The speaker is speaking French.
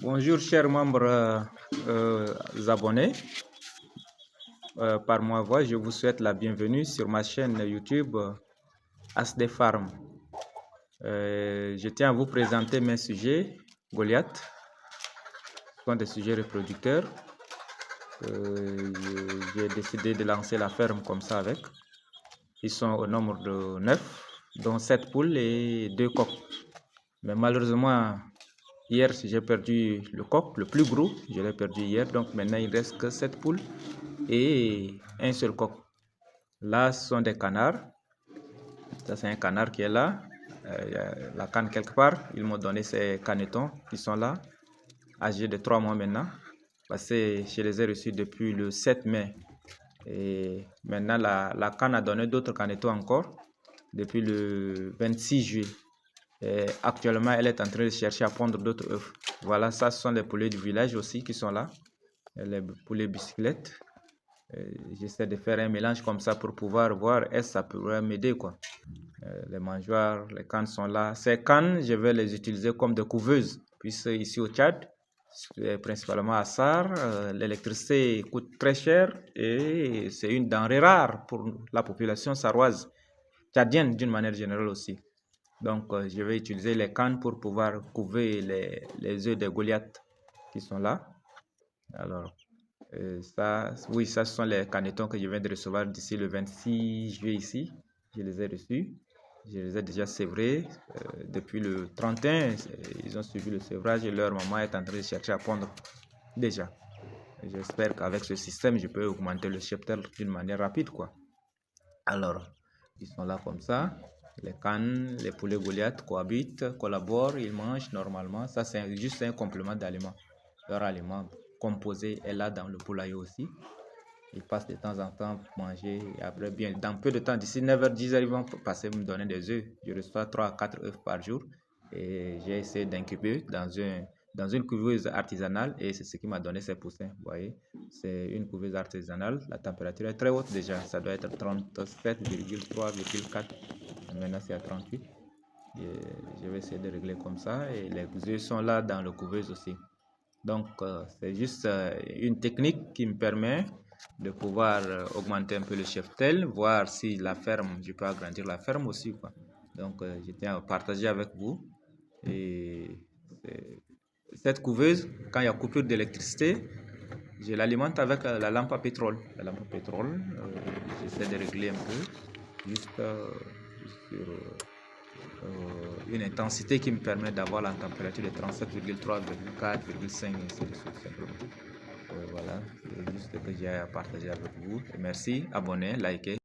Bonjour chers membres abonnés. Par ma voix, je vous souhaite la bienvenue sur ma chaîne YouTube ASD Farm. Je tiens à vous présenter mes sujets Goliath. Ce sont des sujets reproducteurs. J'ai décidé de lancer la ferme comme ça avec. Ils sont au nombre de 9, dont 7 poules et 2 coqs. Mais malheureusement, hier, j'ai perdu le coq, le plus gros. Je l'ai perdu hier, donc maintenant il ne reste que 7 poules et un seul coq. Là, ce sont des canards. Ça, c'est un canard qui est là. Il y a la canne quelque part. Ils m'ont donné ces canetons qui sont là, âgés de 3 mois maintenant. Parce que je les ai reçus depuis le 7 mai. Et maintenant, la canne a donné d'autres canetons encore depuis le 26 juillet. Et actuellement, elle est en train de chercher à pondre d'autres œufs. Voilà, ça, ce sont les poulets du village aussi qui sont là. Les poulets bicyclettes. J'essaie de faire un mélange comme ça pour pouvoir voir est-ce que ça pourrait m'aider, quoi. Les mangeoires, les cannes sont là. Ces cannes, je vais les utiliser comme des couveuses. Puisque ici au Tchad, principalement à Sar, l'électricité coûte très cher et c'est une denrée rare pour la population sarroise, tchadienne d'une manière générale aussi. Donc, je vais utiliser les cannes pour pouvoir couver les œufs des Goliaths qui sont là. Alors, ça, oui, ça, ce sont les canetons que je viens de recevoir d'ici le 26 juillet ici. Je les ai reçus. Je les ai déjà sévrés. Depuis le 31, ils ont suivi le sévrage et leur maman est en train de chercher à pondre déjà. J'espère qu'avec ce système, je peux augmenter le cheptel d'une manière rapide, quoi. Alors, ils sont là comme ça. Les cannes, les poulets Goliath cohabitent, collaborent, ils mangent normalement. Ça, c'est juste un complément d'aliment. Leur aliment composé est là dans le poulailler aussi. Ils passent de temps en temps pour manger. Et après, bien, dans peu de temps, d'ici 9h, 10h, ils vont passer me donner des œufs. Je reçois 3 à 4 œufs par jour. Et j'ai essayé d'incuber dans une couveuse artisanale. Et c'est ce qui m'a donné ces poussins. Vous voyez, c'est une couveuse artisanale. La température est très haute déjà. Ça doit être 37,3,4. Maintenant, c'est à 38. Et je vais essayer de régler comme ça. Et les œufs sont là dans le couveuse aussi. Donc, c'est juste une technique qui me permet de pouvoir augmenter un peu le cheptel, voir si la ferme, je peux agrandir la ferme aussi, quoi. Donc, je tiens à partager avec vous. Et cette couveuse, quand il y a coupure d'électricité, je l'alimente avec la lampe à pétrole. La lampe à pétrole, j'essaie de régler un peu, juste sur une intensité qui me permet d'avoir la température de 37,3,4,5 et ainsi de suite simplement. Voilà, c'est juste ce que j'ai à partager avec vous. Et merci, abonnez, likez.